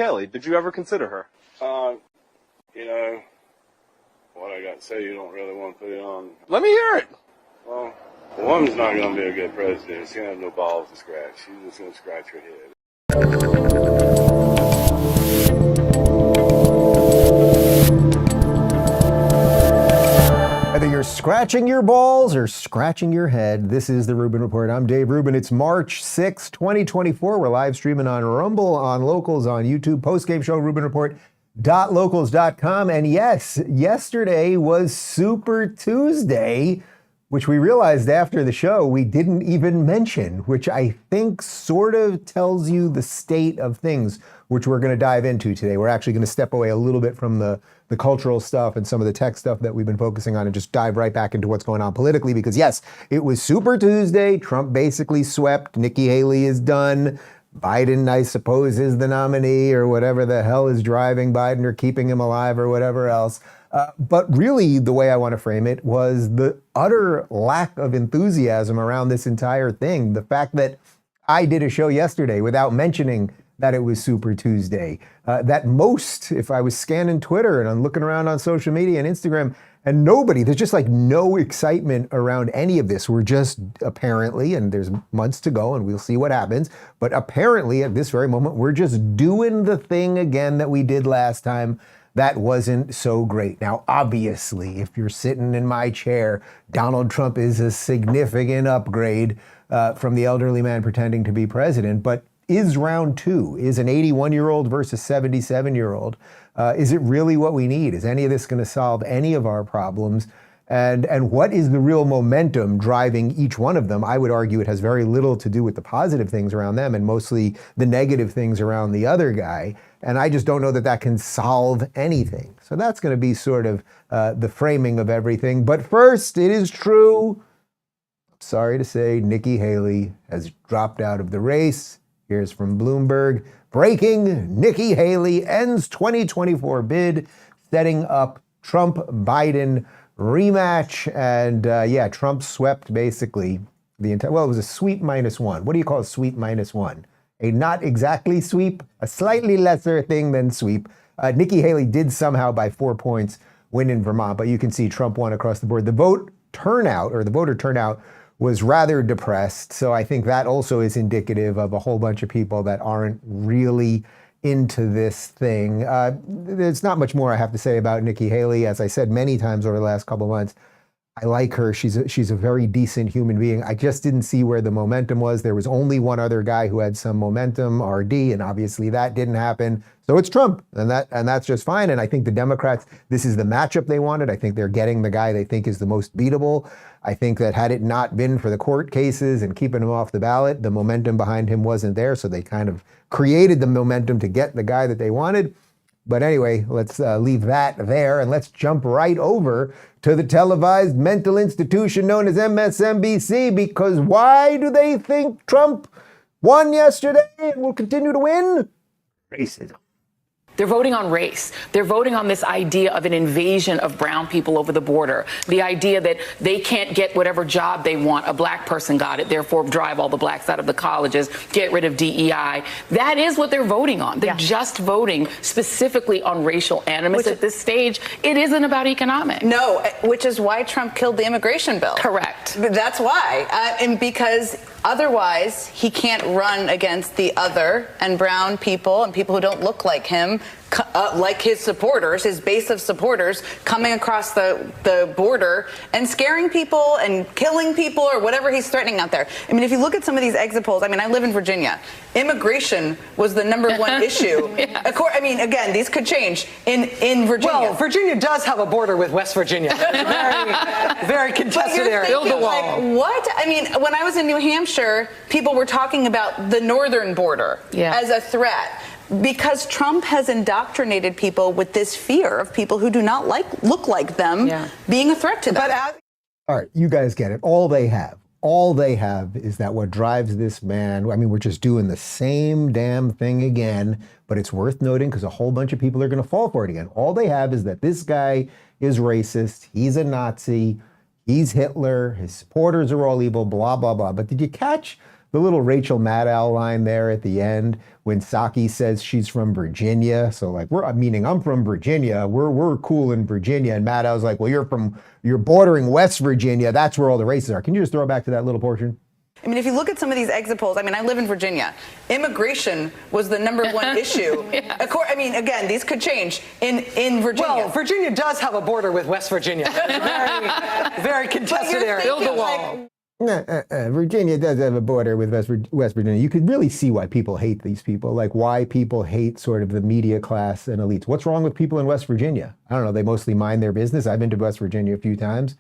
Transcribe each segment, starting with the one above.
Haley. Did you ever consider her? You know, what I got to say, you don't really want to put it on. Let me hear it. Well, the woman's not going to be a good president. She don't have no balls to scratch. She's just going to scratch her head. Whether you're scratching your balls or scratching your head, this is the Rubin Report. I'm Dave Rubin. It's March 6, 2024. We're live streaming on Rumble, on Locals, on YouTube, post-game show, rubinreport.locals.com. And yes, yesterday was Super Tuesday, which we realized after the show we didn't even mention, which I think sort of tells you the state of things, which we're going to dive into today. We're actually going to step away a little bit from the cultural stuff and some of the tech stuff that we've been focusing on and just dive right back into what's going on politically, because yes, it was Super Tuesday. Trump basically swept. Nikki Haley is done. Biden, I suppose, is the nominee or whatever the hell is driving Biden or keeping him alive or whatever else. But really, the way I want to frame it was the utter lack of enthusiasm around this entire thing. The fact that I did a show yesterday without mentioning that it was Super Tuesday. That most, if I was scanning Twitter and I'm looking around on social media and Instagram, and there's just like no excitement around any of this. We're just apparently, and there's months to go and we'll see what happens, but apparently at this very moment, we're just doing the thing again that we did last time. That wasn't so great. Now, obviously, if you're sitting in my chair, Donald Trump is a significant upgrade from the elderly man pretending to be president, but is round two, is an 81-year-old versus 77-year-old, is it really what we need? Is any of this going to solve any of our problems? And what is the real momentum driving each one of them? I would argue it has very little to do with the positive things around them and mostly the negative things around the other guy. And I just don't know that that can solve anything. So that's going to be sort of the framing of everything. But first, it is true, sorry to say, Nikki Haley has dropped out of the race. Here's from Bloomberg. Breaking: Nikki Haley ends 2024 bid, setting up Trump-Biden rematch. And yeah, Trump swept basically the entire, well, it was a sweep -1. What do you call a sweep -1? A not exactly sweep, a slightly lesser thing than sweep. Nikki Haley did somehow by 4 points win in Vermont, but you can see Trump won across the board. The voter turnout was rather depressed. So I think that also is indicative of a whole bunch of people that aren't really into this thing. There's not much more I have to say about Nikki Haley. As I said many times over the last couple of months, I like her. She's a very decent human being. I just didn't see where the momentum was. There was only one other guy who had some momentum, RD, and obviously that didn't happen. So it's Trump, and that's just fine. And I think the Democrats, this is the matchup they wanted. I think they're getting the guy they think is the most beatable. I think that had it not been for the court cases and keeping him off the ballot, the momentum behind him wasn't there. So they kind of created the momentum to get the guy that they wanted. But anyway, let's leave that there and let's jump right over to the televised mental institution known as MSNBC, because why do they think Trump won yesterday and will continue to win? Racism. They're voting on race. They're voting on this idea of an invasion of brown people over the border. The idea that they can't get whatever job they want. A black person got it, therefore drive all the blacks out of the colleges, get rid of DEI. That is what they're voting on. They're just voting specifically on racial animus. At this stage, it isn't about economics. No, which is why Trump killed the immigration bill. Correct. That's why. And because otherwise, he can't run against the other and brown people and people who don't look like him, like his supporters, his base of supporters, coming across the border and scaring people and killing people or whatever he's threatening out there. I mean, if you look at some of these exit polls, I mean, I live in Virginia. Immigration was the number one issue. I mean, again, these could change in Virginia. Well, Virginia does have a border with West Virginia. Very contested area. Build the wall. Like, what? I mean, when I was in New Hampshire, people were talking about the northern border as a threat. Because Trump has indoctrinated people with this fear of people who do not look like them being a threat to them. All right, you guys get it. All they have is that what drives this man, I mean, we're just doing the same damn thing again, but it's worth noting because a whole bunch of people are going to fall for it again. All they have is that this guy is racist, he's a Nazi, he's Hitler, his supporters are all evil, blah, blah, blah. But did you catch The little Rachel Maddow line there at the end when Psaki says she's from Virginia. So like, I'm from Virginia. We're cool in Virginia. And Maddow's like, well, you're bordering West Virginia. That's where all the races are. Can you just throw it back to that little portion? I mean, if you look at some of these exit polls, I live in Virginia. Immigration was the #1 issue. Again, these could change in Virginia. Well, Virginia does have a border with West Virginia. Very, very contested area. Build the wall. Virginia does have a border with West Virginia. You could really see why people hate these people, like why people hate sort of the media class and elites. What's wrong with people in West Virginia? I don't know. They mostly mind their business. I've been to West Virginia a few times.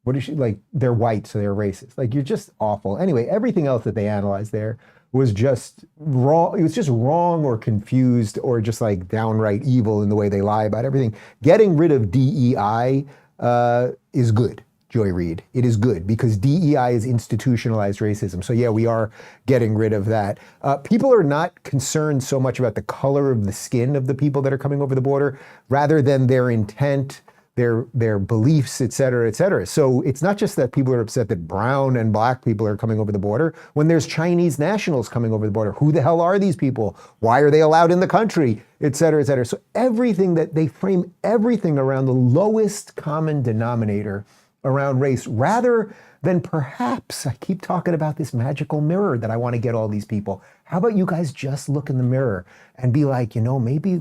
What is she like? They're white, so they're racist. Like, you're just awful. Anyway, everything else that they analyzed there was just wrong. It was just wrong or confused or just like downright evil in the way they lie about everything. Getting rid of DEI is good, Joy Reid. It is good because DEI is institutionalized racism. So yeah, we are getting rid of that. People are not concerned so much about the color of the skin of the people that are coming over the border, rather than their intent, their beliefs, et cetera, et cetera. So it's not just that people are upset that brown and black people are coming over the border. When there's Chinese nationals coming over the border, who the hell are these people? Why are they allowed in the country? Et cetera, et cetera. So everything that they frame everything around the lowest common denominator around race, rather than perhaps, I keep talking about this magical mirror that I want to get all these people. How about you guys just look in the mirror and be like, maybe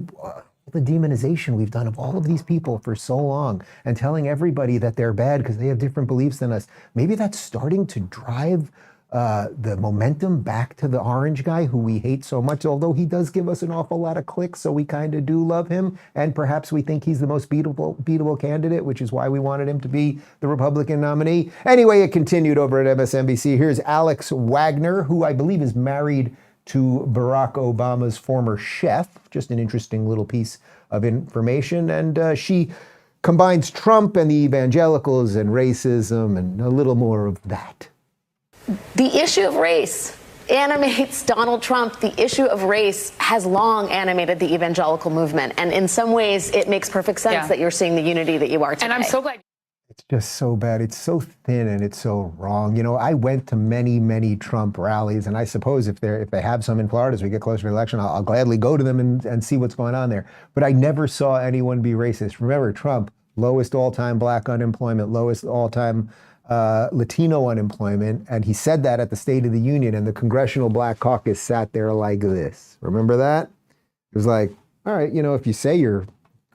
the demonization we've done of all of these people for so long and telling everybody that they're bad because they have different beliefs than us. Maybe that's starting to drive the momentum back to the orange guy who we hate so much, although he does give us an awful lot of clicks, so we kind of do love him. And perhaps we think he's the most beatable candidate, which is why we wanted him to be the Republican nominee. Anyway, it continued over at MSNBC. Here's Alex Wagner, who I believe is married to Barack Obama's former chef. Just an interesting little piece of information. And she combines Trump and the evangelicals and racism and a little more of that. The issue of race animates Donald Trump. The issue of race has long animated the evangelical movement. And in some ways, it makes perfect sense that you're seeing the unity that you are today. And I'm so glad. It's just so bad. It's so thin and it's so wrong. I went to many, many Trump rallies, and I suppose if they have some in Florida as we get closer to the election, I'll gladly go to them and see what's going on there. But I never saw anyone be racist. Remember, Trump, lowest all-time black unemployment, lowest all-time Latino unemployment, and he said that at the State of the Union, and the Congressional Black Caucus sat there like this. Remember that? It was like, all right, if you say you're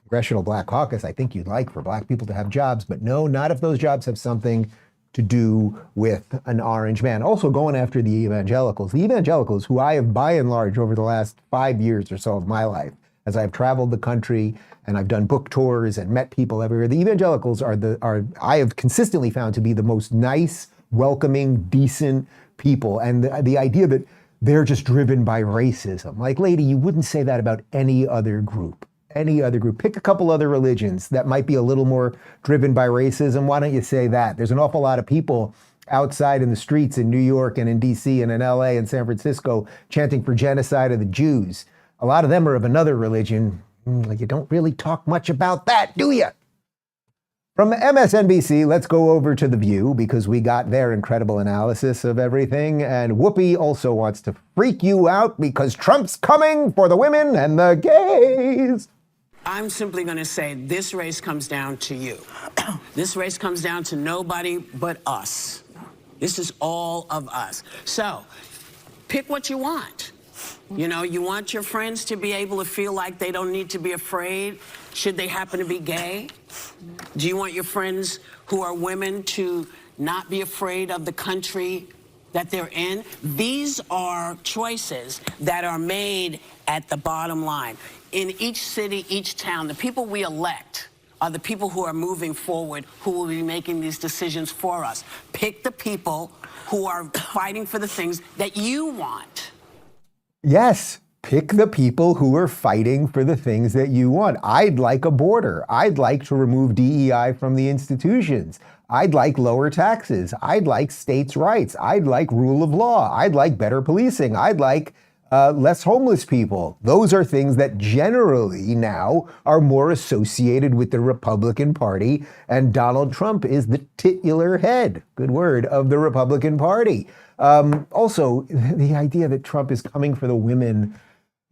Congressional Black Caucus, I think you'd like for black people to have jobs, but no, not if those jobs have something to do with an orange man. Also going after the evangelicals who I have by and large over the last 5 years or so of my life, as I've traveled the country and I've done book tours and met people everywhere. The evangelicals are I have consistently found to be the most nice, welcoming, decent people. And the idea that they're just driven by racism. Like, lady, you wouldn't say that about any other group. Pick a couple other religions that might be a little more driven by racism. Why don't you say that? There's an awful lot of people outside in the streets in New York and in DC and in LA and San Francisco chanting for genocide of the Jews. A lot of them are of another religion. You don't really talk much about that, do you? From MSNBC, let's go over to The View because we got their incredible analysis of everything. And Whoopi also wants to freak you out because Trump's coming for the women and the gays. I'm simply going to say this race comes down to you. This race comes down to nobody but us. This is all of us. So pick what you want. You want your friends to be able to feel like they don't need to be afraid should they happen to be gay? Do you want your friends who are women to not be afraid of the country that they're in? These are choices that are made at the bottom line. In each city, each town, the people we elect are the people who are moving forward, who will be making these decisions for us. Pick the people who are fighting for the things that you want. Yes, pick the people who are fighting for the things that you want. I'd like a border. I'd like to remove DEI from the institutions. I'd like lower taxes. I'd like states' rights. I'd like rule of law. I'd like better policing. I'd like less homeless people. Those are things that generally now are more associated with the Republican Party, and Donald Trump is the titular head, good word, of the Republican Party. Also, the idea that Trump is coming for the women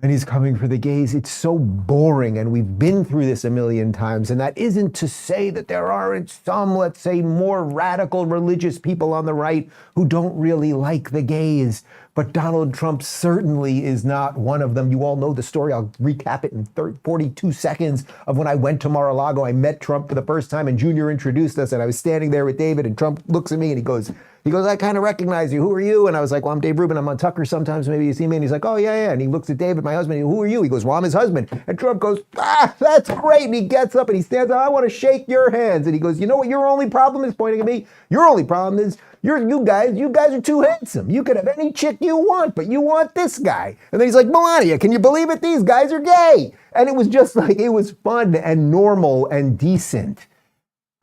and he's coming for the gays, it's so boring, and we've been through this a million times, and that isn't to say that there aren't some, let's say, more radical religious people on the right who don't really like the gays, but Donald Trump certainly is not one of them. You all know the story. I'll recap it in 42 seconds of when I went to Mar-a-Lago. I met Trump for the first time, and Junior introduced us, and I was standing there with David, and Trump looks at me, and he goes, I kind of recognize you. Who are you? And I was like, well, I'm Dave Rubin. I'm on Tucker sometimes. Maybe you see me. And he's like, oh, yeah. And he looks at David, my husband. Who are you? He goes, well, I'm his husband. And Trump goes, that's great. And he gets up and he stands up. I want to shake your hands. And he goes, you know what your only problem is? Pointing at me. Your only problem is you guys are too handsome. You could have any chick you want, but you want this guy. And then he's like, Melania, can you believe it? These guys are gay. And it was just like, it was fun and normal and decent.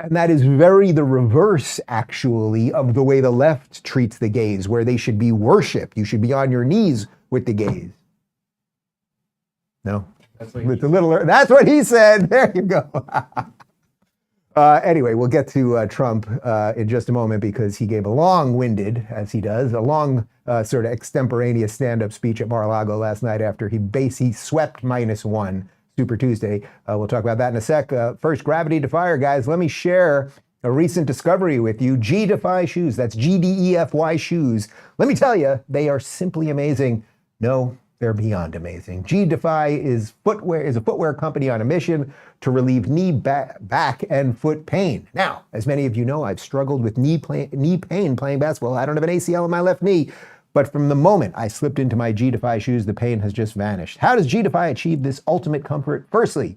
And that is very the reverse, actually, of the way the left treats the gays, where they should be worshipped. You should be on your knees with the gays. No? That's what he said. There you go. Anyway, we'll get to Trump in just a moment, because he gave a long-winded, as he does, a long sort of extemporaneous stand-up speech at Mar-a-Lago last night after he swept -1. Super Tuesday. We'll talk about that in a sec. First, Gravity Defier, guys. Let me share a recent discovery with you. G-Defy shoes. That's G-D-E-F-Y shoes. Let me tell you, they are simply amazing. No, they're beyond amazing. G-Defy is a footwear company on a mission to relieve knee, back, and foot pain. Now, as many of you know, I've struggled with knee pain playing basketball. I don't have an ACL in my left knee. But from the moment I slipped into my G-Defy shoes, the pain has just vanished. How does G-Defy achieve this ultimate comfort? Firstly,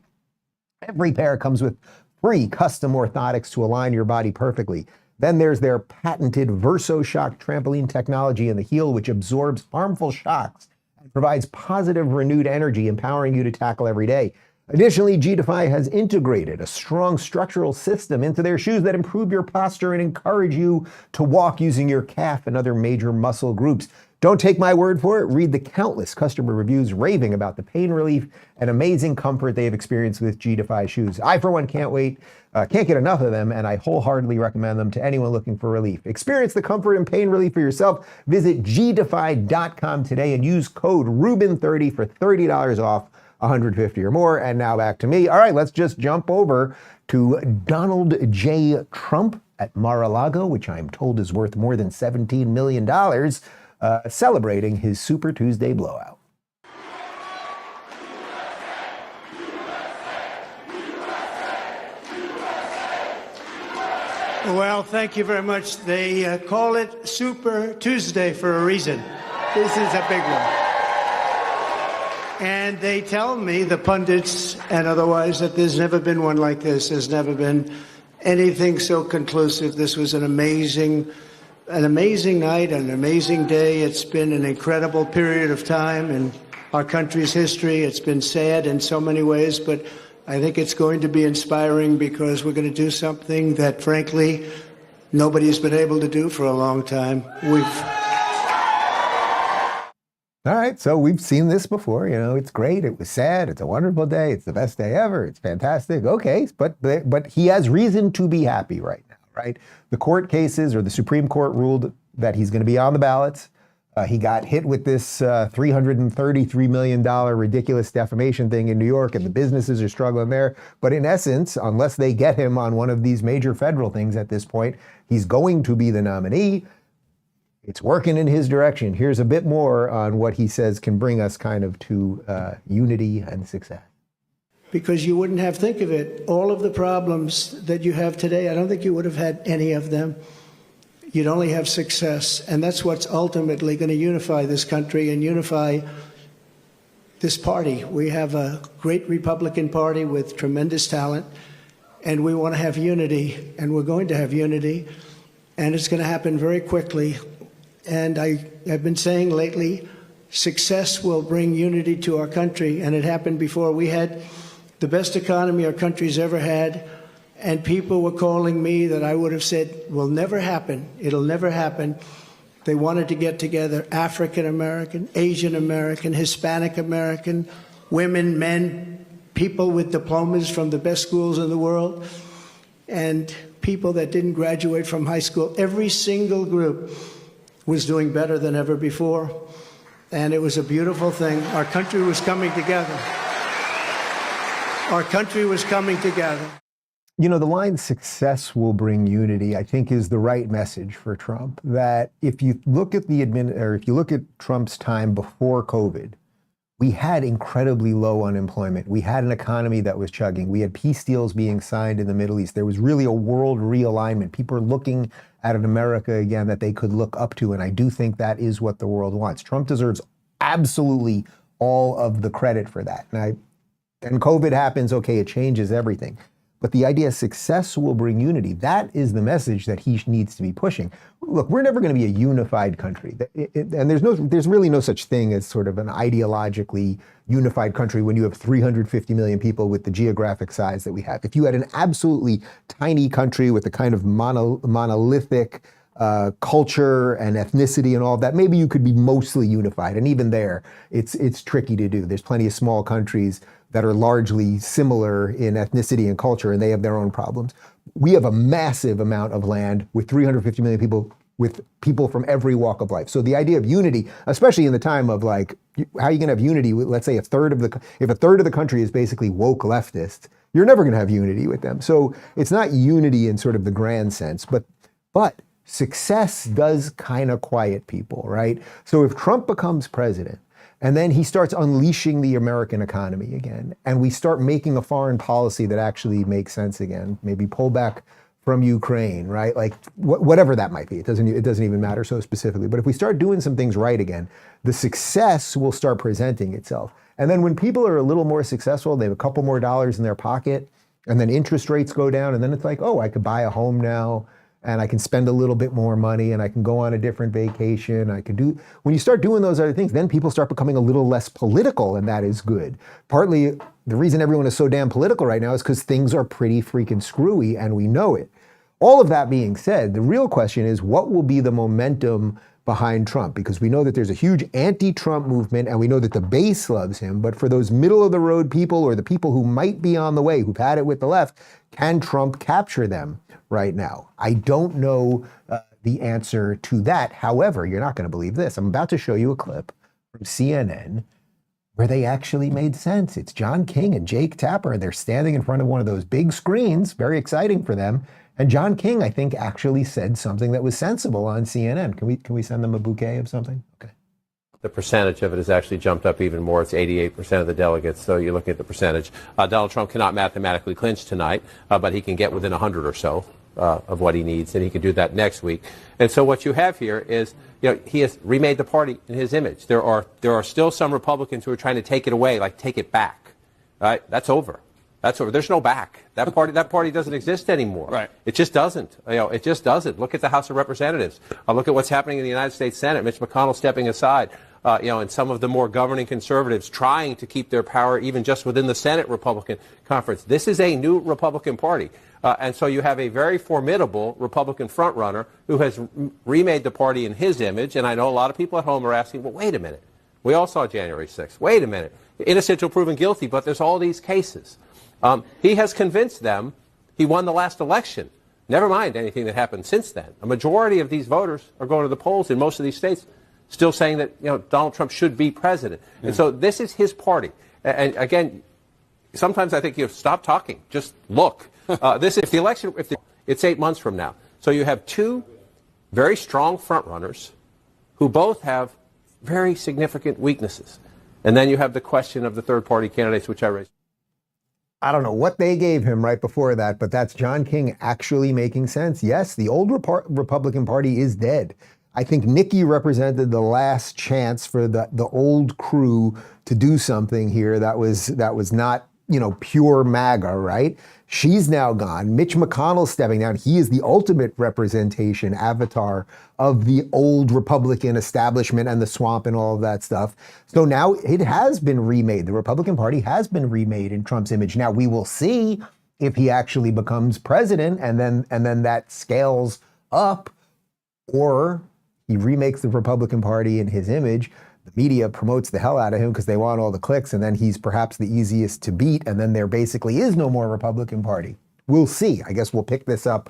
every pair comes with free custom orthotics to align your body perfectly. Then there's their patented VersoShock trampoline technology in the heel, which absorbs harmful shocks and provides positive, renewed energy, empowering you to tackle every day. Additionally, G-Defy has integrated a strong structural system into their shoes that improve your posture and encourage you to walk using your calf and other major muscle groups. Don't take my word for it. Read the countless customer reviews raving about the pain relief and amazing comfort they have experienced with G-Defy shoes. I, for one, can't get enough of them, and I wholeheartedly recommend them to anyone looking for relief. Experience the comfort and pain relief for yourself. Visit gdefy.com today and use code Rubin30 for $30 off. 150 or more. And now back to me. All right, let's just jump over to Donald J. Trump at Mar-a-Lago, which I'm told is worth more than $17 million, celebrating his Super Tuesday blowout. Well, thank you very much. They call it Super Tuesday for a reason. This is a big one. And they tell me, the pundits and otherwise, that there's never been one like this. There's never been anything so conclusive. This was an amazing night, an amazing day. It's been an incredible period of time in our country's history. It's been sad in so many ways, but I think it's going to be inspiring, because we're going to do something that, frankly, nobody's been able to do for a long time. All right, so we've seen this before. You know, it's great. It was sad. It's a wonderful day. It's the best day ever. It's fantastic. Okay, but he has reason to be happy right now, right? The court cases, or the Supreme Court ruled that he's going to be on the ballots. He got hit with this $333 million ridiculous defamation thing in New York, and the businesses are struggling there. But in essence, unless they get him on one of these major federal things at this point, he's going to be the nominee. It's working in his direction. Here's a bit more on what he says can bring us kind of to unity and success. Because you wouldn't have, think of it, all of the problems that you have today, I don't think you would have had any of them. You'd only have success. And that's what's ultimately going to unify this country and unify this party. We have a great Republican Party with tremendous talent, and we want to have unity, and we're going to have unity, and it's going to happen very quickly. And I've been saying lately, success will bring unity to our country, and it happened before. We had the best economy our country's ever had, and people were calling me that I would have said will never happen. It'll never happen. They wanted to get together African American, Asian American, Hispanic American, women, men, people with diplomas from the best schools in the world, and people that didn't graduate from high school. Every single group was doing better than ever before, and it was a beautiful thing. Our country was coming together. Our country was coming together. You know, the line "success will bring unity," I think, is the right message for Trump. That if you look at if you look at Trump's time before COVID, we had incredibly low unemployment. We had an economy that was chugging. We had peace deals being signed in the Middle East. There was really a world realignment. People are looking at an America again that they could look up to, and I do think that is what the world wants. Trump deserves absolutely all of the credit for that. And COVID happens, okay, it changes everything. But the idea of success will bring unity, that is the message that he needs to be pushing. Look, we're never going to be a unified country. And there's really no such thing as sort of an ideologically unified country when you have 350 million people with the geographic size that we have. If you had an absolutely tiny country with a kind of monolithic culture and ethnicity and all of that, maybe you could be mostly unified. And even there, it's tricky to do. There's plenty of small countries that are largely similar in ethnicity and culture, and they have their own problems. We have a massive amount of land with 350 million people, with people from every walk of life. So the idea of unity, especially in the time of like, how are you gonna have unity with, let's say, if a third of the country is basically woke leftists, you're never gonna have unity with them. So it's not unity in sort of the grand sense, but success does kind of quiet people, right? So if Trump becomes president, and then he starts unleashing the American economy again, and we start making a foreign policy that actually makes sense again, maybe pull back from Ukraine, right? Like whatever that might be, it doesn't even matter so specifically. But if we start doing some things right again, the success will start presenting itself. And then when people are a little more successful, they have a couple more dollars in their pocket, and then interest rates go down, and then it's like, oh, I could buy a home now, and I can spend a little bit more money, and I can go on a different vacation. When you start doing those other things, then people start becoming a little less political, and that is good. Partly, the reason everyone is so damn political right now is because things are pretty freaking screwy, and we know it. All of that being said, the real question is, what will be the momentum behind Trump? Because we know that there's a huge anti-Trump movement, and we know that the base loves him, but for those middle-of-the-road people, or the people who might be on the way, who've had it with the left, can Trump capture them right now? I don't know the answer to that. However, you're not going to believe this. I'm about to show you a clip from CNN where they actually made sense. It's John King and Jake Tapper, and they're standing in front of one of those big screens, very exciting for them. And John King, I think, actually said something that was sensible on CNN. Can we send them a bouquet of something? Okay. The percentage of it has actually jumped up even more. It's 88% of the delegates. So you're looking at the percentage. Donald Trump cannot mathematically clinch tonight, but he can get within 100 or so of what he needs, and he can do that next week. And so what you have here is, he has remade the party in his image. There are still some Republicans who are trying to take it away, like take it back. Right? That's over. That's over. There's no back. That party doesn't exist anymore. Right. It just doesn't. It just doesn't. Look at the House of Representatives. Look at what's happening in the United States Senate. Mitch McConnell stepping aside. And some of the more governing conservatives trying to keep their power even just within the Senate Republican conference. This is a new Republican Party. And so you have a very formidable Republican frontrunner who has remade the party in his image. And I know a lot of people at home are asking, well, wait a minute. We all saw January 6th. Wait a minute. Innocent till proven guilty, but there's all these cases. He has convinced them he won the last election. Never mind anything that happened since then. A majority of these voters are going to the polls in most of these states still saying that Donald Trump should be president. Yeah. And so this is his party. And again, sometimes I think stop talking. Just look. It's 8 months from now. So you have two very strong frontrunners who both have very significant weaknesses. And then you have the question of the third-party candidates, which I raised. I don't know what they gave him right before that, but that's John King actually making sense. Yes, the old Republican Party is dead. I think Nikki represented the last chance for the old crew to do something here that was not, pure MAGA, right? She's now gone. Mitch McConnell stepping down. He is the ultimate representation, avatar of the old Republican establishment and the swamp and all of that stuff. So now it has been remade. The Republican Party has been remade in Trump's image. Now we will see if he actually becomes president and then that scales up, or He remakes the Republican Party in his image. The media promotes the hell out of him because they want all the clicks, and then he's perhaps the easiest to beat, and then there basically is no more Republican Party. We'll see. I guess we'll pick this up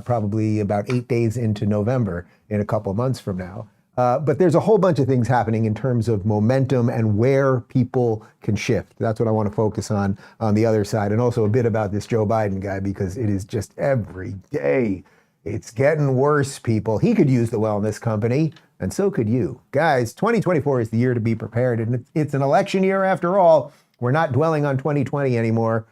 probably about 8 days into November in a couple months from now. But there's a whole bunch of things happening in terms of momentum and where people can shift. That's what I want to focus on the other side, and also a bit about this Joe Biden guy, because it is just every day. It's getting worse, people. He could use the wellness company, and so could you. Guys, 2024 is the year to be prepared, and it's an election year after all. We're not dwelling on 2020 anymore.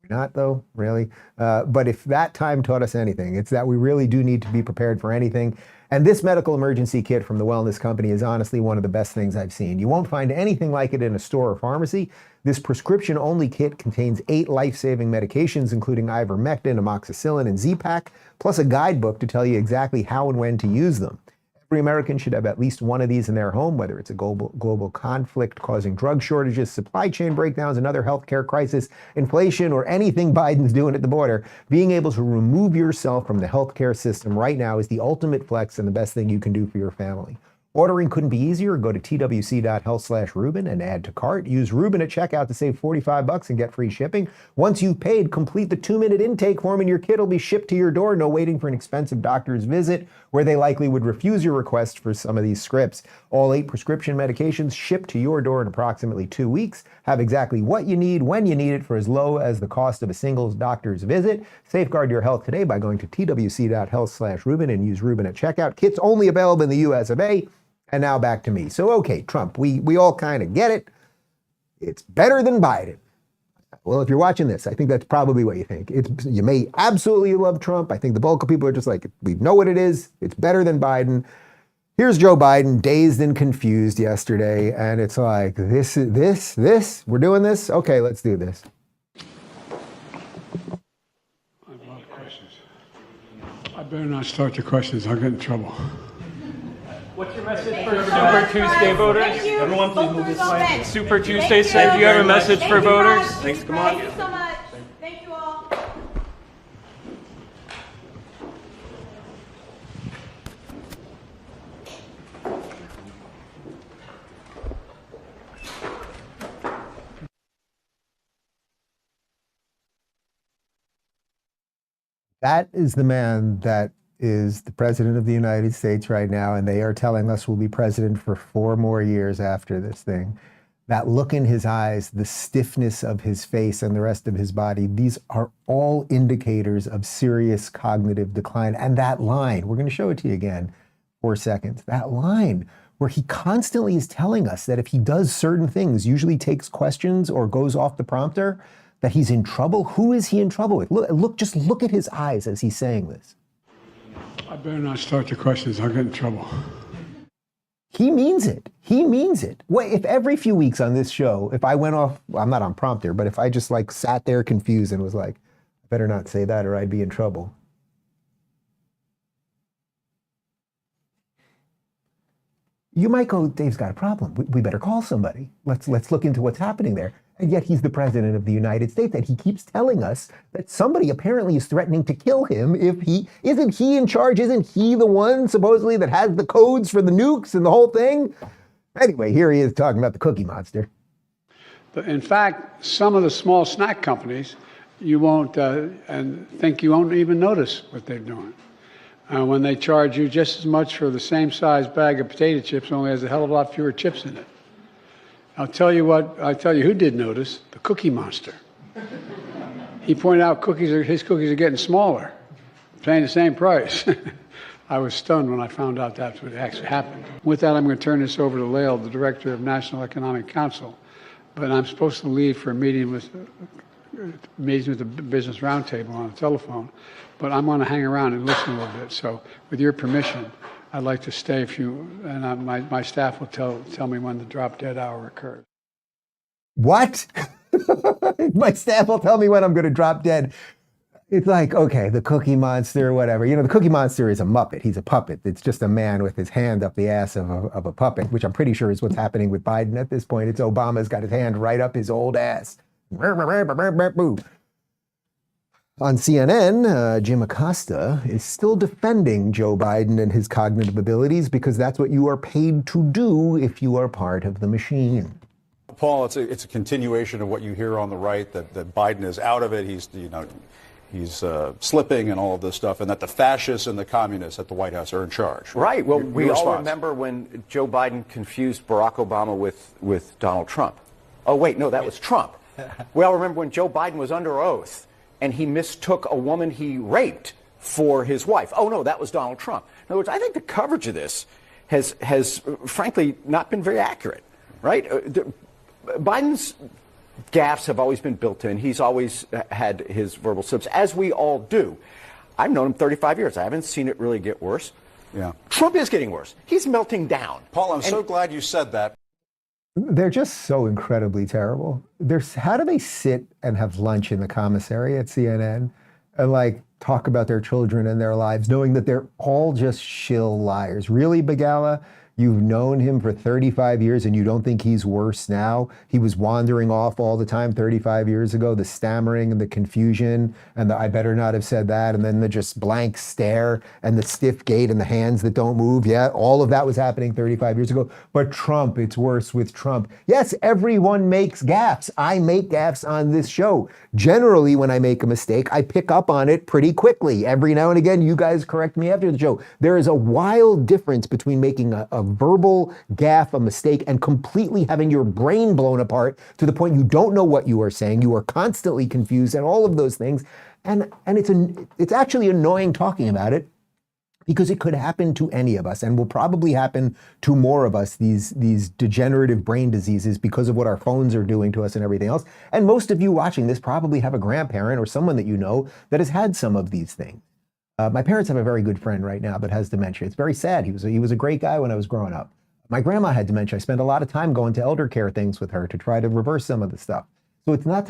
We're not, though, really. But if that time taught us anything, it's that we really do need to be prepared for anything. And this medical emergency kit from the wellness company is honestly one of the best things I've seen. You won't find anything like it in a store or pharmacy. This prescription-only kit contains 8 life-saving medications, including ivermectin, amoxicillin, and Z-Pak, plus a guidebook to tell you exactly how and when to use them. Every American should have at least one of these in their home, whether it's a global conflict causing drug shortages, supply chain breakdowns, another healthcare crisis, inflation, or anything Biden's doing at the border. Being able to remove yourself from the healthcare system right now is the ultimate flex and the best thing you can do for your family. Ordering couldn't be easier. Go to twc.health/Rubin and add to cart. Use Rubin at checkout to save $45 and get free shipping. Once you've paid, complete the 2-minute intake form and your kit will be shipped to your door. No waiting for an expensive doctor's visit where they likely would refuse your request for some of these scripts. All 8 prescription medications shipped to your door in approximately 2 weeks. Have exactly what you need when you need it for as low as the cost of a single doctor's visit. Safeguard your health today by going to twc.health/Rubin and use Rubin at checkout. Kits only available in the US of A. And now back to me. So, okay, Trump, we all kind of get it. It's better than Biden. Well, if you're watching this, I think that's probably what you think. You may absolutely love Trump. I think the bulk of people are just like, we know what it is. It's better than Biden. Here's Joe Biden, dazed and confused yesterday. And it's like, this, we're doing this? Okay, let's do this. I have a lot of questions. I better not start the questions. I'll get in trouble. What's your message for Super Tuesday voters? Everyone, please move this way. Super Tuesday, sir. Do you have a message for voters? Thanks. Come on. Thank you so much. Thank you all. That is the man that is the president of the United States right now, and they are telling us we'll be president for 4 more years after this thing. That look in his eyes, the stiffness of his face and the rest of his body, these are all indicators of serious cognitive decline. And that line, we're going to show it to you again, 4 seconds, that line where he constantly is telling us that if he does certain things, usually takes questions or goes off the prompter, that he's in trouble. Who is he in trouble with? Just look at his eyes as he's saying this. I better not start the questions. I'll get in trouble. He means it. He means it. Wait, if every few weeks on this show, if I went off, well, I'm not on prompter, but if I just like sat there confused and was like, I better not say that or I'd be in trouble. You might go, Dave's got a problem. We better call somebody. Let's look into what's happening there. And yet he's the president of the United States, and he keeps telling us that somebody apparently is threatening to kill him if isn't he in charge? Isn't he the one supposedly that has the codes for the nukes and the whole thing? Anyway, here he is talking about the Cookie Monster. In fact, some of the small snack companies, you won't and think you won't even notice what they're doing. When they charge you just as much for the same size bag of potato chips, only has a hell of a lot fewer chips in it. I'll tell you who did notice, the Cookie Monster. He pointed out his cookies are getting smaller, paying the same price. I was stunned when I found out that's what actually happened. With that, I'm going to turn this over to Lael, the Director of National Economic Council. But I'm supposed to leave for a meeting with the Business Roundtable on the telephone. But I'm going to hang around and listen a little bit. So with your permission, I'd like to stay and my staff will tell me when the drop dead hour occurs. What? My staff will tell me when I'm going to drop dead. It's like, okay, the Cookie Monster, whatever. You know, the Cookie Monster is a Muppet. He's a puppet. It's just a man with his hand up the ass of a puppet, which I'm pretty sure is what's happening with Biden at this point. It's Obama's got his hand right up his old ass. On CNN, Jim Acosta is still defending Joe Biden and his cognitive abilities because that's what you are paid to do if you are part of the machine. Paul, it's a continuation of what you hear on the right, that Biden is out of it. He's slipping and all of this stuff, and that the fascists and the communists at the White House are in charge. Right. Well, we all response? remember when Joe Biden confused Barack Obama with Donald Trump. Oh, wait, no, that was Trump. We all remember when Joe Biden was under oath and he mistook a woman he raped for his wife. Oh, no, that was Donald Trump. In other words, I think the coverage of this has frankly, not been very accurate, right? Biden's gaffes have always been built in. He's always had his verbal slips, as we all do. I've known him 35 years. I haven't seen it really get worse. Yeah. Trump is getting worse. He's melting down. Paul, I'm so glad you said that. They're just so incredibly terrible. How do they sit and have lunch in the commissary at CNN and like talk about their children and their lives, knowing that they're all just shill liars? Really, Begala? You've known him for 35 years and you don't think he's worse now? He was wandering off all the time 35 years ago, the stammering and the confusion and the I better not have said that, and then the just blank stare and the stiff gait and the hands that don't move. Yeah, all of that was happening 35 years ago. But Trump, it's worse with Trump. Yes, everyone makes gaffes. I make gaffes on this show. Generally, when I make a mistake, I pick up on it pretty quickly. Every now and again, you guys correct me after the show. There is a wild difference between making a verbal gaffe, a mistake, and completely having your brain blown apart to the point you don't know what you are saying. You are constantly confused and all of those things. And it's actually annoying talking about it because it could happen to any of us and will probably happen to more of us, these degenerative brain diseases, because of what our phones are doing to us and everything else. And most of you watching this probably have a grandparent or someone that you know that has had some of these things. My parents have a very good friend right now that has dementia. It's very sad. He was a great guy when I was growing up. My grandma had dementia. I spent a lot of time going to elder care things with her to try to reverse some of the stuff. So it's not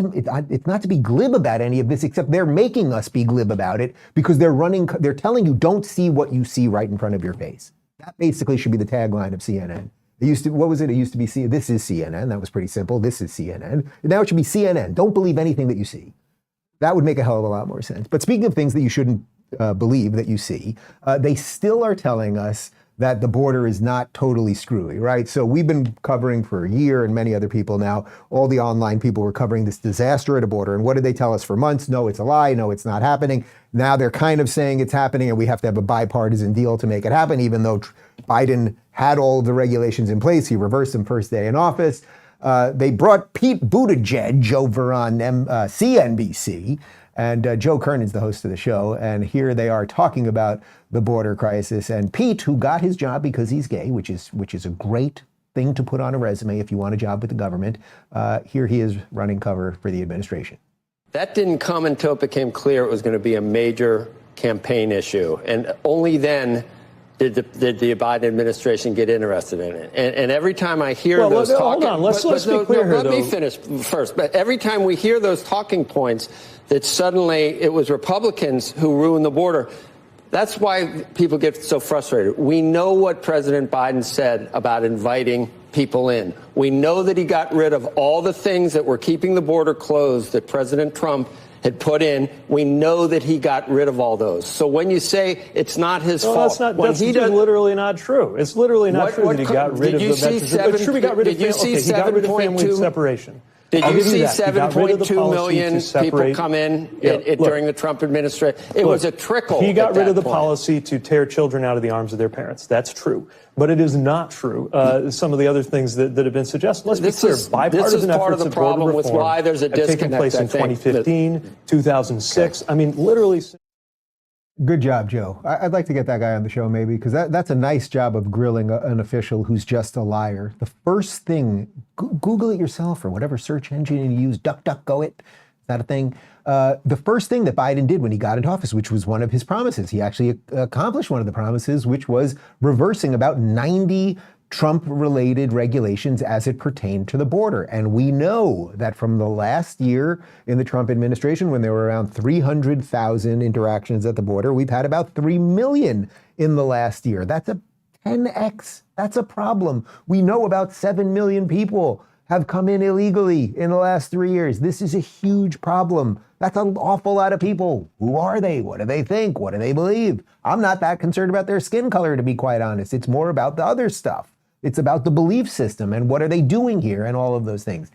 to be glib about any of this, except they're making us be glib about it because they're telling you don't see what you see right in front of your face. That basically should be the tagline of CNN. It used to be this is CNN. That was pretty simple. This is CNN. Now it should be CNN. Don't believe anything that you see. That would make a hell of a lot more sense. But speaking of things that you shouldn't believe that you see, they still are telling us that the border is not totally screwy, right? So we've been covering for a year, and many other people now, all the online people were covering this disaster at a border. And what did they tell us for months? No, it's a lie. No, it's not happening. Now they're kind of saying it's happening, and we have to have a bipartisan deal to make it happen, even though Biden had all of the regulations in place. He reversed them first day in office. They brought Pete Buttigieg over on CNBC. And Joe Kernen's the host of the show, and here they are talking about the border crisis. And Pete, who got his job because he's gay, which is a great thing to put on a resume if you want a job with the government, here he is running cover for the administration. That didn't come until it became clear it was going to be a major campaign issue, and only then did the Biden administration get interested in it. And every time I hear those talking... Hold on, let's be clear here, Let me finish first. But every time we hear those talking points that suddenly it was Republicans who ruined the border, that's why people get so frustrated. We know what President Biden said about inviting people in. We know that he got rid of all the things that were keeping the border closed that President Trump had put in. We know that he got rid of all those. So when you say it's not his fault, that's literally not true. It's literally not true that he got rid of the veterans. It's true he got rid of family separation. Did you see 7.2 million people come in during the Trump administration? It was a trickle. He got rid of the policy to tear children out of the arms of their parents. That's true. But it is not true. Some of the other things that have been suggested. Let's be clear. Bipartisan efforts of border reform why there's a have taken place in 2015, 2006. Okay. I mean, literally. Good job, Joe. I'd like to get that guy on the show maybe, because that's a nice job of grilling an official who's just a liar. The first thing, Google it yourself or whatever search engine you use, DuckDuckGo it. Is that a thing? The first thing that Biden did when he got into office, which was one of his promises, he actually accomplished one of the promises, which was reversing about 90 Trump-related regulations as it pertained to the border. And we know that from the last year in the Trump administration, when there were around 300,000 interactions at the border, we've had about 3 million in the last year. That's a 10x. That's a problem. We know about 7 million people have come in illegally in the last 3 years. This is a huge problem. That's an awful lot of people. Who are they? What do they think? What do they believe? I'm not that concerned about their skin color, to be quite honest. It's more about the other stuff. It's about the belief system and what are they doing here and all of those things.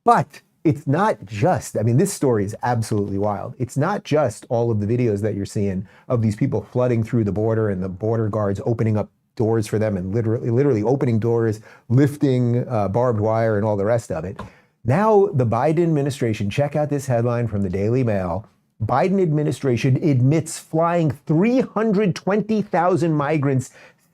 But it's not just, I mean, this story is absolutely wild. It's not just all of the videos that you're seeing of these people flooding through the border and the border guards opening up doors for them and literally opening doors, lifting barbed wire and all the rest of it. Now the Biden administration, check out this headline from the Daily Mail. Biden administration admits flying 320,000 migrants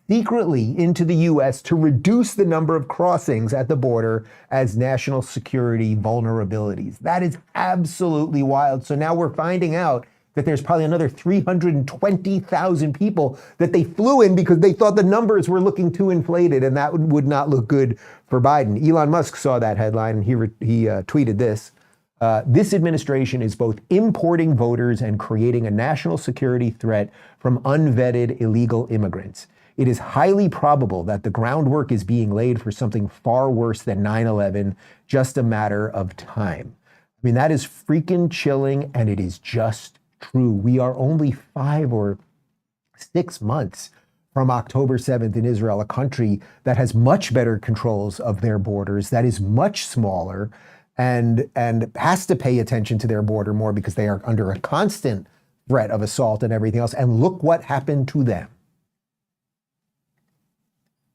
secretly into the U.S. to reduce the number of crossings at the border as national security vulnerabilities. That is absolutely wild. So now we're finding out that there's probably another 320,000 people that they flew in because they thought the numbers were looking too inflated, and that would not look good for Biden. Elon Musk saw that headline and he tweeted this. This administration is both importing voters and creating a national security threat from unvetted illegal immigrants. It is highly probable that the groundwork is being laid for something far worse than 9/11, just a matter of time. I mean, that is freaking chilling, and it is just true. We are only 5 or 6 months from October 7th in Israel, a country that has much better controls of their borders, that is much smaller, and has to pay attention to their border more because they are under a constant threat of assault and everything else. And look what happened to them.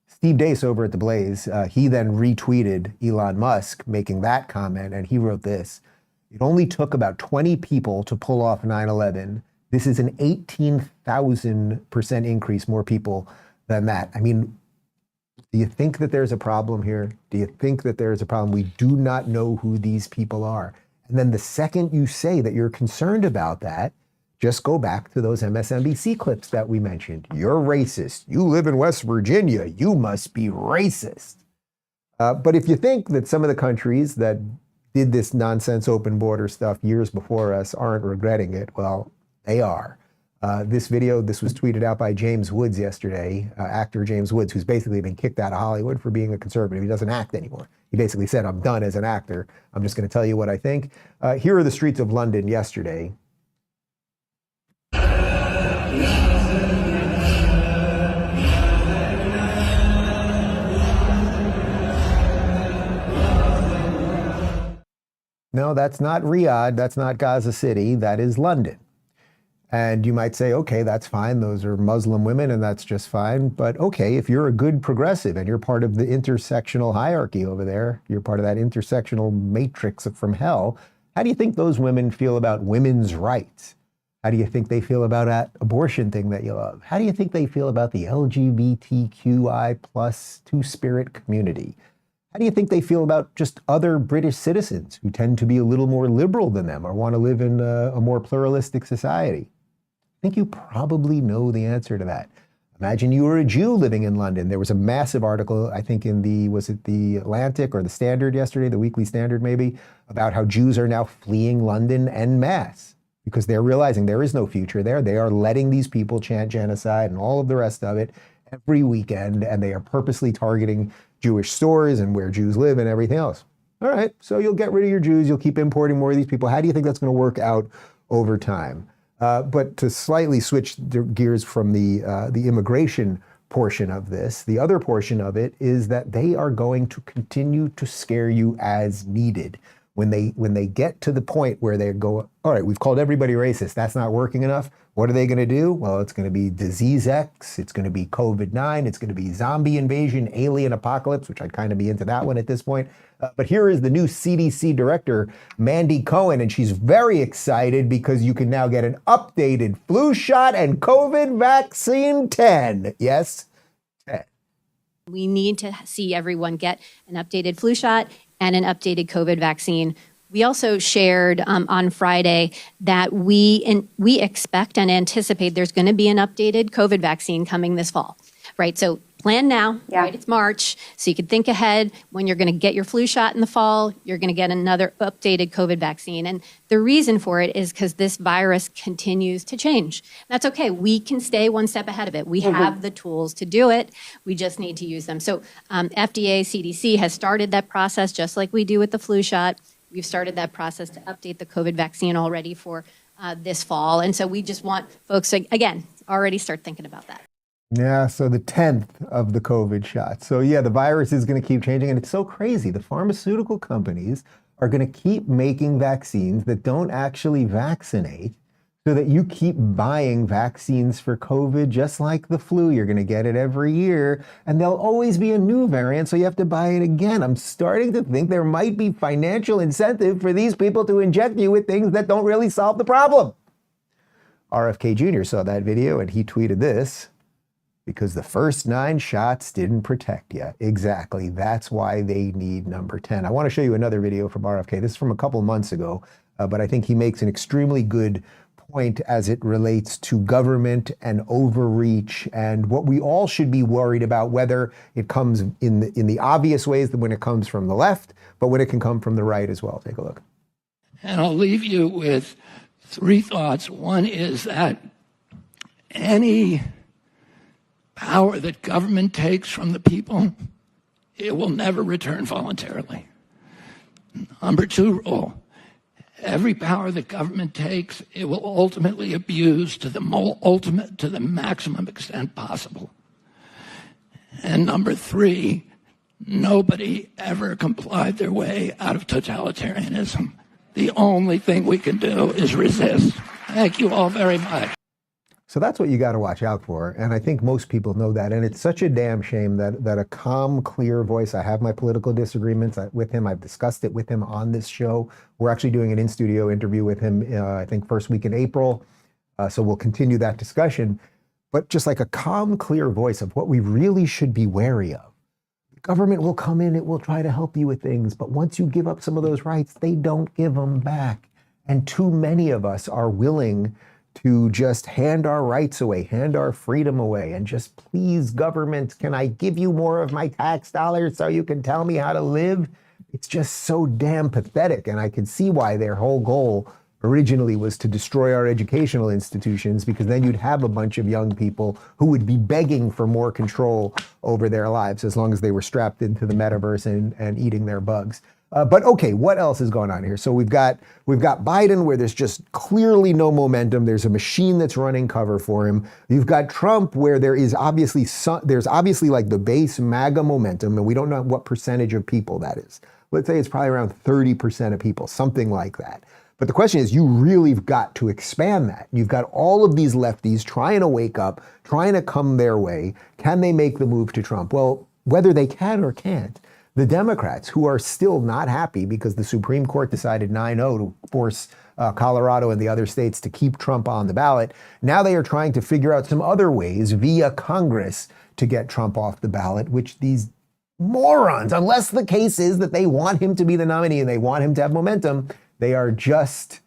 Steve Deace over at The Blaze, he then retweeted Elon Musk making that comment, and he wrote this. It only took about 20 people to pull off 9/11. This is an 18,000% increase, more people than that. I mean, do you think that there's a problem here? Do you think that there's a problem? We do not know who these people are. And then the second you say that you're concerned about that, just go back to those MSNBC clips that we mentioned. You're racist. You live in West Virginia. You must be racist. But if you think that some of the countries that did this nonsense open border stuff years before us aren't regretting it, well, they are. This was tweeted out by James Woods yesterday, actor James Woods, who's basically been kicked out of Hollywood for being a conservative. He doesn't act anymore. He basically said, I'm done as an actor. I'm just going to tell you what I think. Here are the streets of London yesterday. No, that's not Riyadh. That's not Gaza City. That is London. And you might say, okay, that's fine. Those are Muslim women and that's just fine. But okay, if you're a good progressive and you're part of the intersectional hierarchy over there, you're part of that intersectional matrix from hell, how do you think those women feel about women's rights? How do you think they feel about that abortion thing that you love? How do you think they feel about the LGBTQI plus two-spirit community? How do you think they feel about just other British citizens who tend to be a little more liberal than them or want to live in a more pluralistic society? I think you probably know the answer to that. Imagine you were a Jew living in London. There was a massive article, I think was it the Atlantic or the Standard yesterday, the Weekly Standard maybe, about how Jews are now fleeing London en masse because they're realizing there is no future there. They are letting these people chant genocide and all of the rest of it every weekend, and they are purposely targeting Jewish stores and where Jews live and everything else. All right, so you'll get rid of your Jews, you'll keep importing more of these people. How do you think that's going to work out over time? But to slightly switch gears from the immigration portion of this, the other portion of it is that they are going to continue to scare you as needed. When they get to the point where they go, all right, we've called everybody racist, that's not working enough. What are they going to do? Well, it's going to be Disease X, it's going to be COVID-9, it's going to be zombie invasion, alien apocalypse, which I'd kind of be into that one at this point. But here is the new CDC director, Mandy Cohen, and she's very excited because you can now get an updated flu shot and COVID vaccine 10. Yes, 10. We need to see everyone get an updated flu shot and an updated COVID vaccine. We also shared on Friday that we expect and anticipate there's going to be an updated COVID vaccine coming this fall, right? So plan now, right? It's March, so you can think ahead when you're going to get your flu shot in the fall, you're going to get another updated COVID vaccine. And the reason for it is because this virus continues to change. That's okay. We can stay one step ahead of it. We have the tools to do it. We just need to use them. So FDA, CDC has started that process just like we do with the flu shot. We've started that process to update the COVID vaccine already for this fall. And so we just want folks to, again, already start thinking about that. Yeah, so the 10th of the COVID shot. So yeah, the virus is going to keep changing, and it's so crazy. The pharmaceutical companies are going to keep making vaccines that don't actually vaccinate, so that you keep buying vaccines for COVID just like the flu. You're going to get it every year, and there'll always be a new variant, so you have to buy it again. I'm starting to think there might be financial incentive for these people to inject you with things that don't really solve the problem. RFK Jr. saw that video, and he tweeted this: because the first 9 shots didn't protect you. Exactly. That's why they need number 10. I want to show you another video from RFK. This is from a couple months ago, but I think he makes an extremely good point as it relates to government and overreach and what we all should be worried about, whether it comes in the obvious ways, when it comes from the left, but when it can come from the right as well. Take a look. And I'll leave you with 3 thoughts. One is that any power that government takes from the people, it will never return voluntarily. Number 2 rule: every power that government takes, it will ultimately abuse to the maximum extent possible. And number 3, nobody ever complied their way out of totalitarianism. The only thing we can do is resist. Thank you all very much. So that's what you got to watch out for. And I think most people know that. And it's such a damn shame that a calm, clear voice, I have my political disagreements with him. I've discussed it with him on this show. We're actually doing an in-studio interview with him, I think first week in April. So we'll continue that discussion. But just like a calm, clear voice of what we really should be wary of. The government will come in, it will try to help you with things. But once you give up some of those rights, they don't give them back. And too many of us are willing to just hand our rights away, hand our freedom away, and just, please, government, can I give you more of my tax dollars so you can tell me how to live? It's just so damn pathetic, and I can see why their whole goal originally was to destroy our educational institutions, because then you'd have a bunch of young people who would be begging for more control over their lives as long as they were strapped into the metaverse and eating their bugs. But okay, what else is going on here? So we've got Biden, where there's just clearly no momentum. There's a machine that's running cover for him. You've got Trump, where there's obviously like the base MAGA momentum, and we don't know what percentage of people that is. Let's say it's probably around 30% of people, something like that. But the question is, you really have got to expand that. You've got all of these lefties trying to wake up, trying to come their way. Can they make the move to Trump? Well, whether they can or can't, the Democrats, who are still not happy because the Supreme Court decided 9-0 to force Colorado and the other states to keep Trump on the ballot, now they are trying to figure out some other ways via Congress to get Trump off the ballot, which these morons, unless the case is that they want him to be the nominee and they want him to have momentum, they are just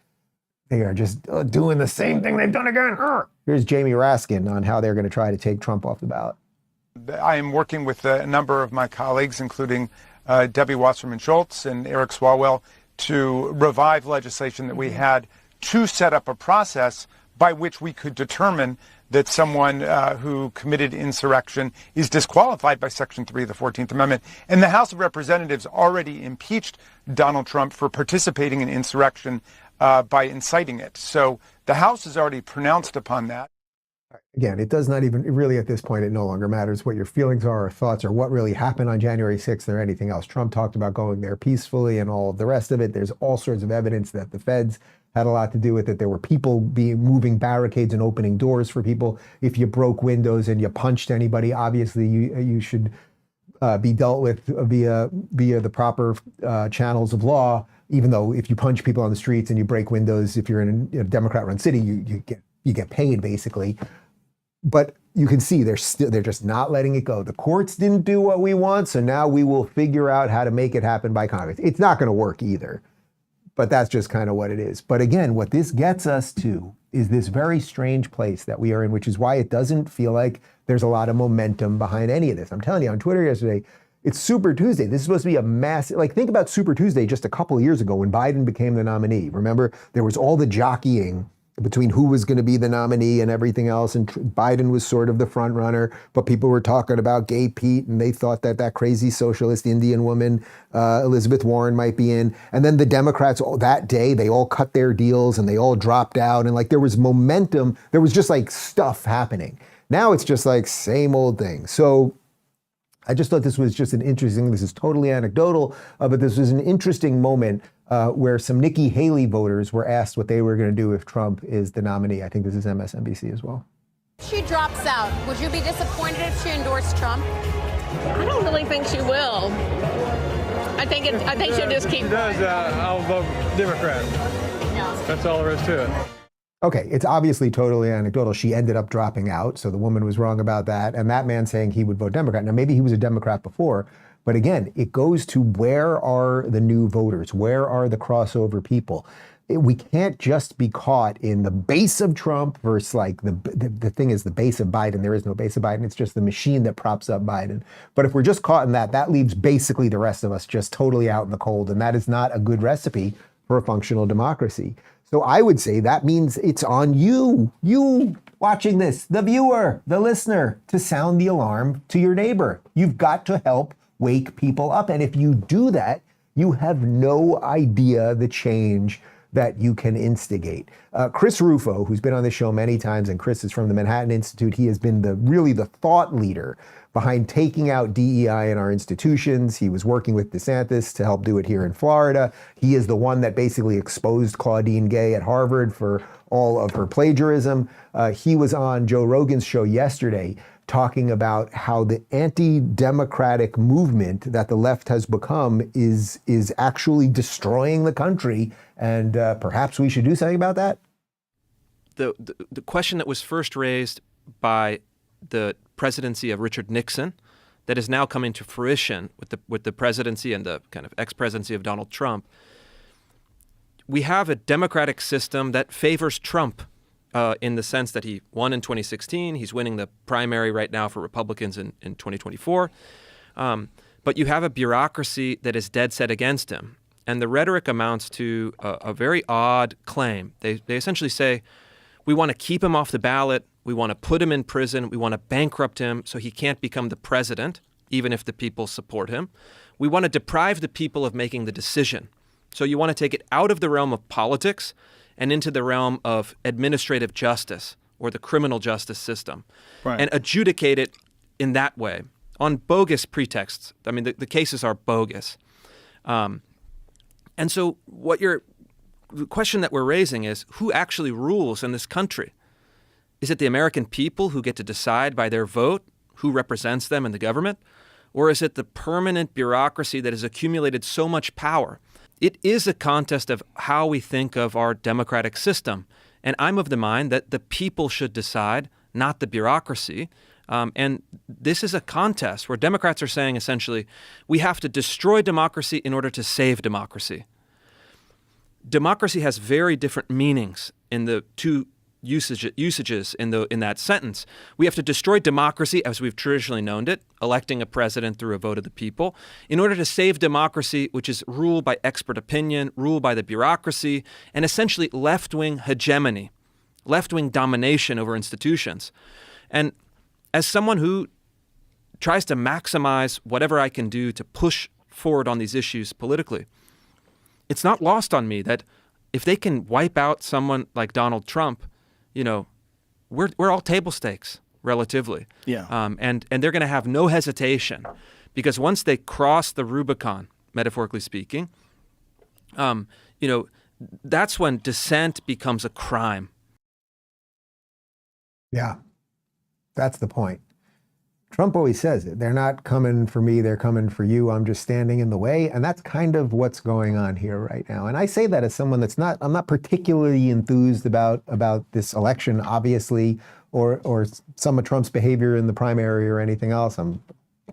doing the same thing they've done again. Here's Jamie Raskin on how they're going to try to take Trump off the ballot. I am working with a number of my colleagues, including Debbie Wasserman Schultz and Eric Swalwell, to revive legislation that we had to set up a process by which we could determine that someone who committed insurrection is disqualified by Section 3 of the 14th Amendment. And the House of Representatives already impeached Donald Trump for participating in insurrection by inciting it. So the House has already pronounced upon that. Again, it does not even really, at this point, it no longer matters what your feelings are or thoughts or what really happened on January 6th or anything else. Trump talked about going there peacefully and all of the rest of it. There's all sorts of evidence that the feds had a lot to do with it. There were people moving barricades and opening doors for people. If you broke windows and you punched anybody, obviously you should be dealt with via the proper channels of law, even though if you punch people on the streets and you break windows, if you're in a Democrat-run city, you get paid, basically. But you can see they're just not letting it go. The courts didn't do what we want, so now we will figure out how to make it happen by Congress. It's not going to work either, but that's just kind of what it is. But again, what this gets us to is this very strange place that we are in, which is why it doesn't feel like there's a lot of momentum behind any of this. I'm telling you, on Twitter yesterday, it's Super Tuesday. This is supposed to be a massive, like, think about Super Tuesday just a couple of years ago when Biden became the nominee. Remember, there was all the jockeying between who was going to be the nominee and everything else, and Biden was sort of the front runner, but people were talking about gay Pete, and they thought that that crazy socialist Indian woman, Elizabeth Warren, might be in. And then the Democrats, that day, they all cut their deals and they all dropped out, and like there was momentum, there was just like stuff happening. Now it's just like same old thing. So I just thought this was just an interesting, this is totally anecdotal, but this was an interesting moment where some Nikki Haley voters were asked what they were going to do if Trump is the nominee. I think this is MSNBC as well. If she drops out, would you be disappointed if she endorsed Trump? I don't really think she will. I think she'll just keep. If she does, I'll vote Democrat. That's all there is to it. Okay, it's obviously totally anecdotal. She ended up dropping out, so the woman was wrong about that. And that man saying he would vote Democrat. Now, maybe he was a Democrat before, but again, it goes to where are the new voters? Where are the crossover people? We can't just be caught in the base of Trump versus like the thing is the base of Biden. There is no base of Biden. It's just the machine that props up Biden. But if we're just caught in that, that leaves basically the rest of us just totally out in the cold. And that is not a good recipe for a functional democracy. So I would say that means it's on you watching this, the viewer, the listener, to sound the alarm to your neighbor. You've got to help wake people up. And if you do that, you have no idea the change that you can instigate. Chris Rufo, who's been on this show many times, and Chris is from the Manhattan Institute, he has been really the thought leader behind taking out DEI in our institutions. He was working with DeSantis to help do it here in Florida. He is the one that basically exposed Claudine Gay at Harvard for all of her plagiarism. He was on Joe Rogan's show yesterday talking about how the anti-democratic movement that the left has become is actually destroying the country, and perhaps we should do something about that. The question that was first raised by the presidency of Richard Nixon, that is now coming to fruition with the presidency and the kind of ex-presidency of Donald Trump. We have a democratic system that favors Trump in the sense that he won in 2016. He's winning the primary right now for Republicans in 2024. But you have a bureaucracy that is dead set against him. And the rhetoric amounts to a very odd claim. They essentially say, we want to keep him off the ballot. We want to put him in prison. We want to bankrupt him so he can't become the president, even if the people support him. We want to deprive the people of making the decision. So you want to take it out of the realm of politics and into the realm of administrative justice or the criminal justice system, and adjudicate it in that way on bogus pretexts. I mean, the cases are bogus. And so the question that we're raising is, who actually rules in this country? Is it the American people who get to decide by their vote who represents them in the government? Or is it the permanent bureaucracy that has accumulated so much power? It is a contest of how we think of our democratic system. And I'm of the mind that the people should decide, not the bureaucracy. And this is a contest where Democrats are saying essentially, we have to destroy democracy in order to save democracy. Democracy has very different meanings in the two usages in that sentence. We have to destroy democracy as we've traditionally known it, electing a president through a vote of the people, in order to save democracy, which is ruled by expert opinion, ruled by the bureaucracy, and essentially left-wing hegemony, left-wing domination over institutions. And as someone who tries to maximize whatever I can do to push forward on these issues politically, it's not lost on me that if they can wipe out someone like Donald Trump, we're all table stakes relatively. Yeah. And they're going to have no hesitation, because once they cross the Rubicon, metaphorically speaking, that's when dissent becomes a crime. Yeah, that's the point. Trump always says it. They're not coming for me, they're coming for you. I'm just standing in the way. And that's kind of what's going on here right now. And I say that as someone I'm not particularly enthused about this election, obviously, or some of Trump's behavior in the primary or anything else. I'm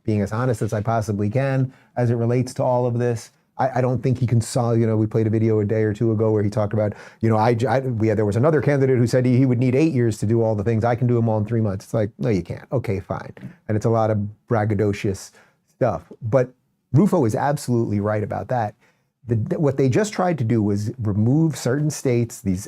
being as honest as I possibly can as it relates to all of this. I don't think he can solve, we played a video a day or two ago where he talked about, there was another candidate who said he would need 8 years to do all the things. I can do them all in 3 months. It's like, no, you can't. Okay, fine. And it's a lot of braggadocious stuff. But Rufo is absolutely right about that. What they just tried to do was remove certain states, these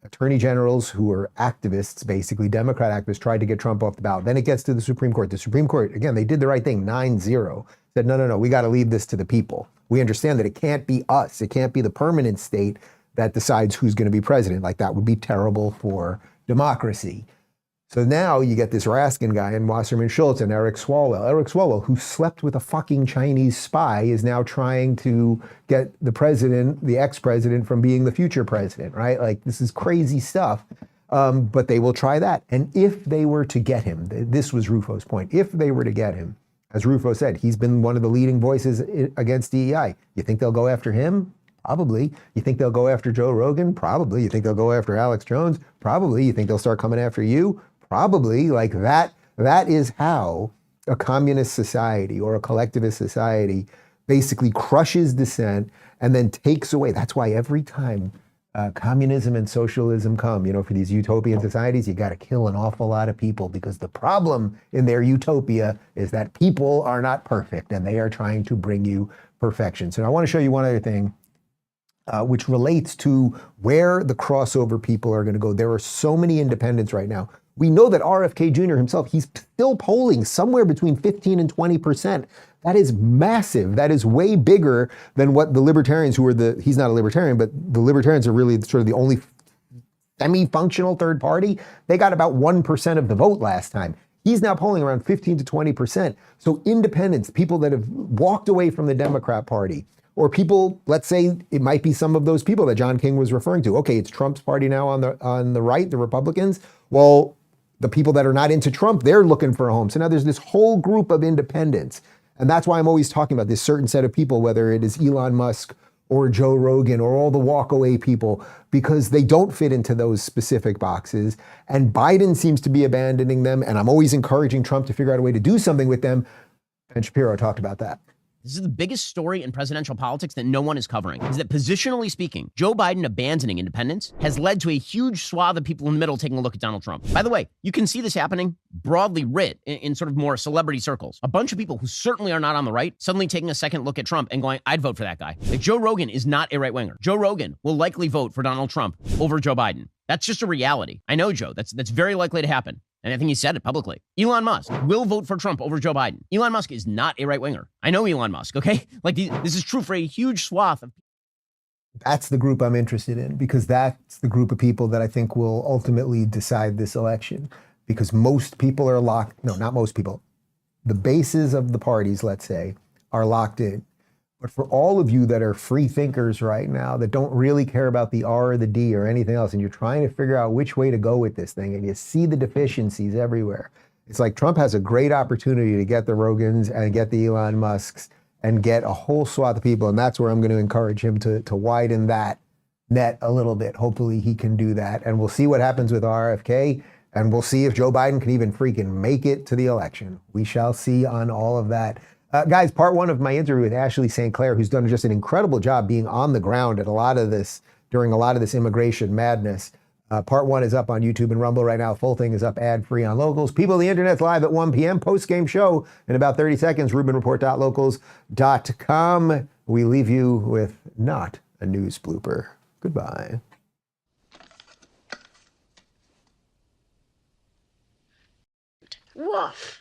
attorney generals who are activists, basically Democrat activists, tried to get Trump off the ballot. Then it gets to the Supreme Court. The Supreme Court, again, they did the right thing, 9-0. Said, no, we got to leave this to the people. We understand that it can't be us. It can't be the permanent state that decides who's going to be president. Like, that would be terrible for democracy. So now you get this Raskin guy and Wasserman Schultz and Eric Swalwell. Eric Swalwell, who slept with a fucking Chinese spy, is now trying to get the president, the ex-president, from being the future president, right? Like, this is crazy stuff. But they will try that. And if they were to get him, this was Rufo's point, if they were to get him, as Rufo said, he's been one of the leading voices against DEI. You think they'll go after him? Probably. You think they'll go after Joe Rogan? Probably. You think they'll go after Alex Jones? Probably. You think they'll start coming after you? Probably. Like, that is how a communist society or a collectivist society basically crushes dissent and then takes away. That's why every time communism and socialism come, for these utopian societies, you got to kill an awful lot of people, because the problem in their utopia is that people are not perfect and they are trying to bring you perfection. So I want to show you one other thing, which relates to where the crossover people are going to go. There are so many independents right now. We know that RFK Jr. himself, he's still polling somewhere between 15 and 20%. That is massive. That is way bigger than what the libertarians, he's not a libertarian, but the libertarians are really sort of the only semi-functional third party. They got about 1% of the vote last time. He's now polling around 15 to 20%. So independents, people that have walked away from the Democrat Party, or people, let's say it might be some of those people that John King was referring to. Okay, it's Trump's party now on the right, the Republicans. Well, the people that are not into Trump, they're looking for a home. So now there's this whole group of independents. And that's why I'm always talking about this certain set of people, whether it is Elon Musk or Joe Rogan or all the walkaway people, because they don't fit into those specific boxes. And Biden seems to be abandoning them. And I'm always encouraging Trump to figure out a way to do something with them. And Shapiro talked about that. This is the biggest story in presidential politics that no one is covering, is that positionally speaking, Joe Biden abandoning independence has led to a huge swath of people in the middle taking a look at Donald Trump. By the way, you can see this happening broadly writ in sort of more celebrity circles. A bunch of people who certainly are not on the right suddenly taking a second look at Trump and going, I'd vote for that guy. Like, Joe Rogan is not a right-winger. Joe Rogan will likely vote for Donald Trump over Joe Biden. That's just a reality. I know, Joe. That's very likely to happen. And I think he said it publicly. Elon Musk will vote for Trump over Joe Biden. Elon Musk is not a right-winger. I know Elon Musk, okay? Like, this is true for a huge swath of people. That's the group I'm interested in, because that's the group of people that I think will ultimately decide this election. Because most people are locked, no, not most people. The bases of the parties, let's say, are locked in. But for all of you that are free thinkers right now, that don't really care about the R or the D or anything else, and you're trying to figure out which way to go with this thing, and you see the deficiencies everywhere, it's like Trump has a great opportunity to get the Rogans and get the Elon Musks and get a whole swath of people, and that's where I'm going to encourage him to widen that net a little bit. Hopefully he can do that, and we'll see what happens with RFK, and we'll see if Joe Biden can even freaking make it to the election. We shall see on all of that. Guys, part one of my interview with Ashley St. Clair, who's done just an incredible job being on the ground at during a lot of this immigration madness. Part one is up on YouTube and Rumble right now. Full thing is up ad-free on Locals. People, the internet's live at 1 p.m. Post-game show in about 30 seconds. RubinReport.locals.com. We leave you with not a news blooper. Goodbye. Woof.